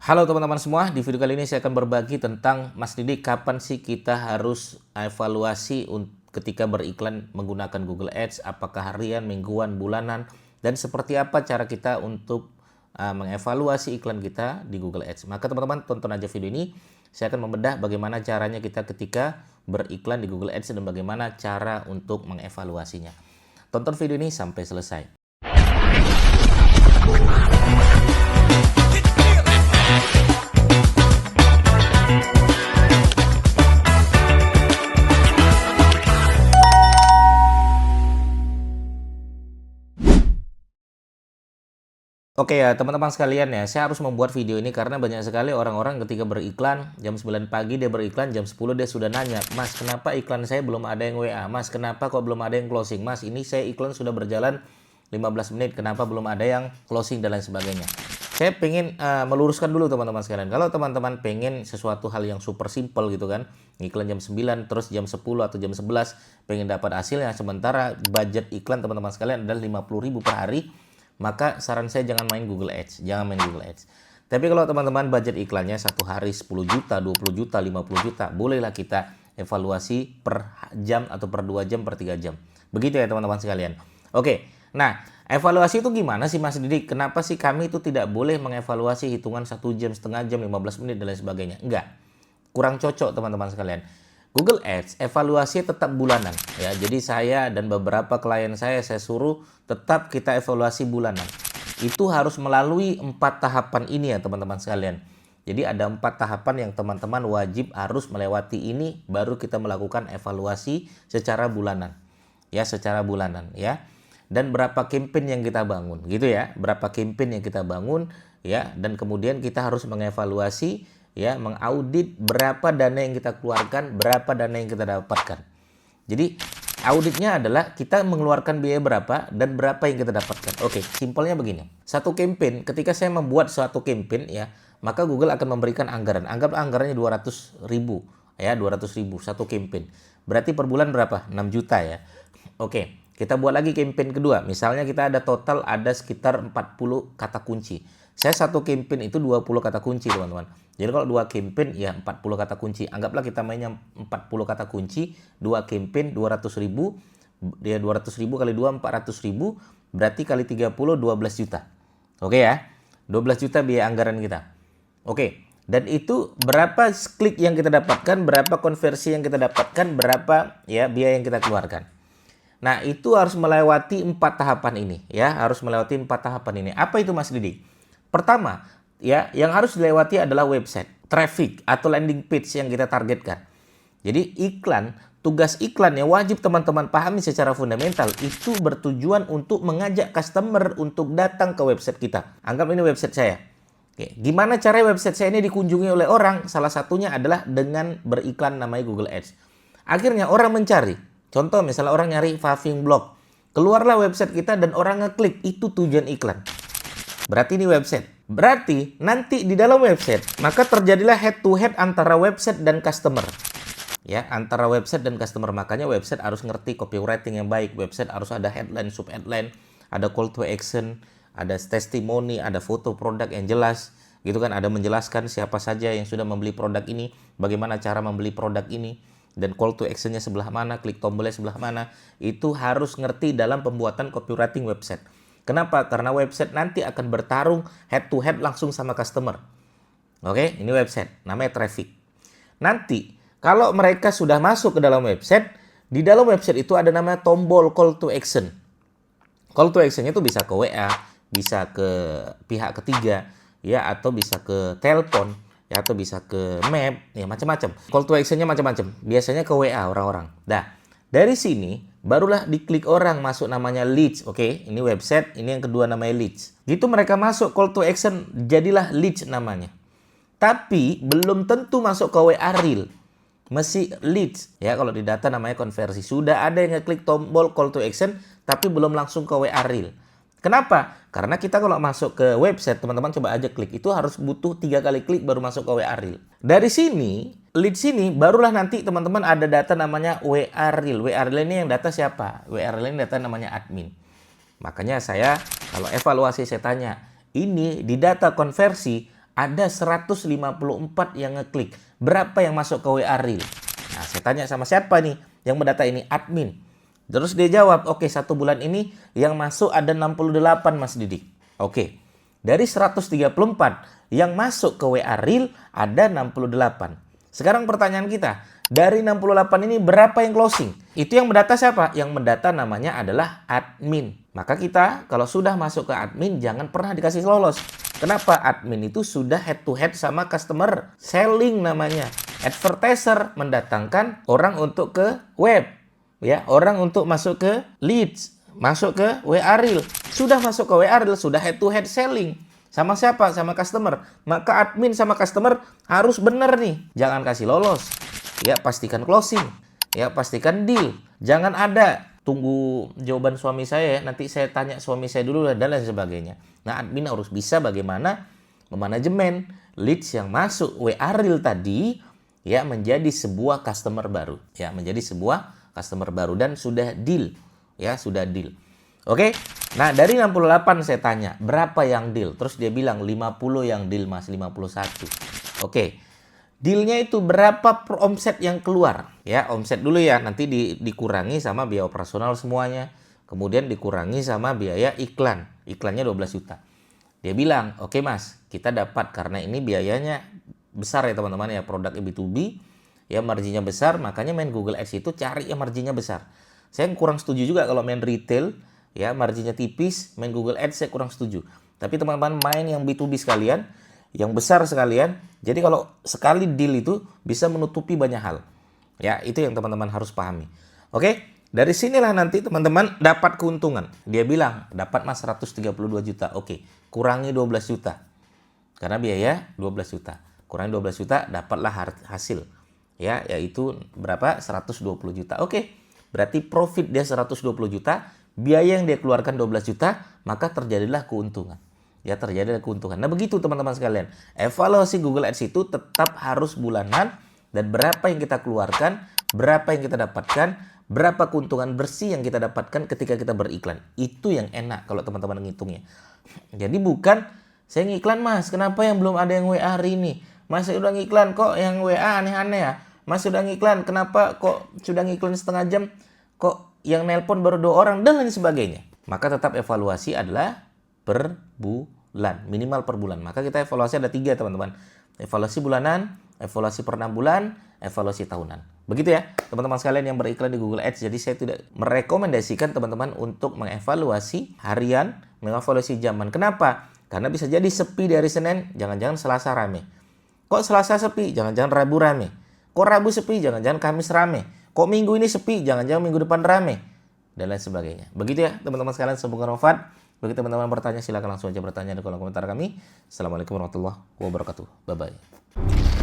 Halo teman-teman semua, di video kali ini saya akan berbagi tentang Mas Didi, kapan sih kita harus evaluasi ketika beriklan menggunakan Google Ads, apakah harian, mingguan, bulanan, dan seperti apa cara kita untuk mengevaluasi iklan kita di Google Ads. Maka teman-teman tonton aja video ini, saya akan membedah bagaimana caranya kita ketika beriklan di Google Ads dan bagaimana cara untuk mengevaluasinya. Tonton video ini sampai selesai. Oke ya teman-teman sekalian ya, saya harus membuat video ini karena banyak sekali orang-orang ketika beriklan jam 9 pagi dia beriklan, jam 10 dia sudah nanya, "Mas, kenapa iklan saya belum ada yang WA? Mas, kenapa kok belum ada yang closing? Mas, ini saya iklan sudah berjalan 15 menit, kenapa belum ada yang closing?" dan lain sebagainya. Saya pengen meluruskan dulu teman-teman sekalian. Kalau teman-teman pengen sesuatu hal yang super simple gitu kan, iklan jam 9 terus jam 10 atau jam 11 pengen dapat hasilnya, sementara budget iklan teman-teman sekalian adalah 50.000 per hari, maka saran saya jangan main Google Ads, jangan main Google Ads. Tapi kalau teman-teman budget iklannya satu hari 10 juta, 20 juta, 50 juta, bolehlah kita evaluasi per jam atau per 2 jam, per 3 jam. Begitu ya teman-teman sekalian. Oke, nah evaluasi itu gimana sih Mas Didi? Kenapa sih kami itu tidak boleh mengevaluasi hitungan 1 jam, setengah jam, 15 menit, dan lain sebagainya? Enggak, kurang cocok teman-teman sekalian. Google Ads evaluasi tetap bulanan ya. Jadi saya dan beberapa klien saya suruh tetap kita evaluasi bulanan. Itu harus melalui 4 tahapan ini ya teman-teman sekalian. Jadi ada 4 tahapan yang teman-teman wajib harus melewati ini baru kita melakukan evaluasi secara bulanan. Ya, secara bulanan ya. Dan berapa campaign yang kita bangun gitu ya. Berapa campaign yang kita bangun ya, dan kemudian kita harus mengevaluasi ya, mengaudit berapa dana yang kita keluarkan, berapa dana yang kita dapatkan. Jadi auditnya adalah kita mengeluarkan biaya berapa dan berapa yang kita dapatkan. Oke, simpelnya begini. Satu campaign, ketika saya membuat suatu campaign ya, maka Google akan memberikan anggaran. Anggap anggarannya 200.000 ya, 200.000 satu campaign. Berarti per bulan berapa? 6 juta ya. Oke, kita buat lagi campaign kedua. Misalnya kita ada total ada sekitar 40 kata kunci. Saya satu campaign itu 20 kata kunci teman-teman. Jadi kalau dua campaign ya 40 kata kunci. Anggaplah kita mainnya 40 kata kunci, dua campaign 200.000. Dia 200.000 kali 2 400.000, berarti kali 30 12 juta. Oke ya. 12 juta biaya anggaran kita. Oke. Dan itu berapa klik yang kita dapatkan, berapa konversi yang kita dapatkan, berapa ya biaya yang kita keluarkan. Nah, itu harus melewati 4 tahapan ini ya, harus melewati 4 tahapan ini. Apa itu Mas Didi? Pertama, ya, yang harus dilewati adalah website, traffic atau landing page yang kita targetkan. Jadi iklan, tugas iklan yang wajib teman-teman pahami secara fundamental itu bertujuan untuk mengajak customer untuk datang ke website kita. Anggap ini website saya. Oke, gimana cara website saya ini dikunjungi oleh orang? Salah satunya adalah dengan beriklan namanya Google Ads. Akhirnya orang mencari. Contoh misalnya orang nyari paving blog. Keluarlah website kita dan orang ngeklik, itu tujuan iklan. Berarti ini website. Berarti nanti di dalam website maka terjadilah head to head antara website dan customer. Ya, antara website dan customer. Makanya website harus ngerti copywriting yang baik. Website harus ada headline, sub headline, ada call to action, ada testimoni, ada foto produk yang jelas. Gitu kan, ada menjelaskan siapa saja yang sudah membeli produk ini, bagaimana cara membeli produk ini, dan call to actionnya sebelah mana, klik tombolnya sebelah mana. Itu harus ngerti dalam pembuatan copywriting website. Kenapa? Karena website nanti akan bertarung head to head langsung sama customer. Oke, ini website, namanya traffic. Nanti kalau mereka sudah masuk ke dalam website, di dalam website itu ada namanya tombol call to action. Call to actionnya itu bisa ke WA, bisa ke pihak ketiga, ya, atau bisa ke telepon, ya, atau bisa ke map, ya, macam-macam. Call to actionnya macam-macam. Biasanya ke WA orang-orang. Nah, dari sini barulah diklik orang, masuk namanya leads. Oke, ini website, ini yang kedua namanya leads. Gitu mereka masuk call to action, jadilah leads namanya. Tapi belum tentu masuk ke WA real. Masih leads. Ya, kalau di data namanya konversi. Sudah ada yang ngeklik tombol call to action, tapi belum langsung ke WA real. Kenapa? Karena kita kalau masuk ke website, teman-teman coba aja klik. Itu harus butuh 3 kali klik baru masuk ke WA real. Dari sini, lead sini, barulah nanti teman-teman ada data namanya WA real. WA real ini yang data siapa? WA real ini data namanya admin. Makanya saya, kalau evaluasi saya tanya, ini di data konversi, ada 154 yang ngeklik. Berapa yang masuk ke WA Reel? Nah, saya tanya sama siapa nih yang mendata ini? Admin. Terus dia jawab, oke, 1 bulan ini yang masuk ada 68 Mas Didik. Oke, dari 134 yang masuk ke WA Reel ada 68. Sekarang pertanyaan kita, dari 68 ini berapa yang closing? Itu yang mendata siapa? Yang mendata namanya adalah admin. Maka kita kalau sudah masuk ke admin jangan pernah dikasih lolos. Kenapa? Admin itu sudah head to head sama customer. Selling namanya. Advertiser mendatangkan orang untuk ke web. Ya, orang untuk masuk ke leads, masuk ke WA Reel. Sudah masuk ke WA Reel, sudah head to head selling. Sama siapa? Sama customer. Maka admin sama customer harus benar nih. Jangan kasih lolos. Ya, pastikan closing. Ya, pastikan deal. Jangan ada tunggu jawaban suami saya ya. Nanti saya tanya suami saya dulu dan lain sebagainya. Nah, admin harus bisa bagaimana memanajemen leads yang masuk WA Reel tadi ya menjadi sebuah customer baru. Ya, menjadi sebuah customer baru dan sudah deal. Ya, sudah deal. Oke. Nah, dari 68 saya tanya, berapa yang deal? Terus dia bilang 50 yang deal Mas, 51. Oke. Dealnya itu berapa per omset yang keluar? Ya, omset dulu ya, nanti dikurangi sama biaya operasional semuanya. Kemudian dikurangi sama biaya iklan. Iklannya 12 juta. Dia bilang, oke Mas, kita dapat karena ini biayanya besar ya teman-teman ya, produk B2B. Ya, marginnya besar, makanya main Google Ads itu cari yang marginnya besar. Saya kurang setuju juga kalau main retail, ya marginnya tipis, main Google Ads saya kurang setuju. Tapi teman-teman main yang B2B sekalian, yang besar sekalian, jadi kalau sekali deal itu bisa menutupi banyak hal. Ya, itu yang teman-teman harus pahami. Oke, dari sinilah nanti teman-teman dapat keuntungan. Dia bilang, dapat Mas 132 juta. Oke, kurangi 12 juta. Karena biaya 12 juta. Kurangi 12 juta, dapatlah hasil. Ya, yaitu berapa? 120 juta. Oke, berarti profit dia 120 juta, biaya yang dia keluarkan 12 juta, maka terjadilah keuntungan. Ya, terjadilah keuntungan. Nah, begitu teman-teman sekalian. Evaluasi Google Ads itu tetap harus bulanan dan berapa yang kita keluarkan, berapa yang kita dapatkan, berapa keuntungan bersih yang kita dapatkan ketika kita beriklan. Itu yang enak kalau teman-teman ngitungnya. Jadi bukan saya ngiklan Mas, kenapa yang belum ada yang WA hari ini? Mas udah ngiklan kok yang WA aneh-aneh ya? Mas sudah ngiklan, kenapa kok sudah ngiklan setengah jam, kok yang nelpon baru 2 orang, dan lain sebagainya. Maka tetap evaluasi adalah per bulan, minimal per bulan. Maka kita evaluasi ada 3 teman-teman. Evaluasi bulanan, evaluasi per 6 bulan, evaluasi tahunan. Begitu ya teman-teman sekalian yang beriklan di Google Ads. Jadi saya tidak merekomendasikan teman-teman untuk mengevaluasi harian, mengevaluasi jaman. Kenapa? Karena bisa jadi sepi dari Senin, jangan-jangan Selasa rame. Kok Selasa sepi? Jangan-jangan Rabu rame. Kok Rabu sepi? Jangan-jangan Kamis rame. Kok Minggu ini sepi? Jangan-jangan minggu depan rame. Dan lain sebagainya. Begitu ya teman-teman sekalian, semoga bermanfaat. Bagi teman-teman bertanya, silakan langsung aja bertanya di kolom komentar kami. Assalamualaikum warahmatullahi wabarakatuh. Bye-bye.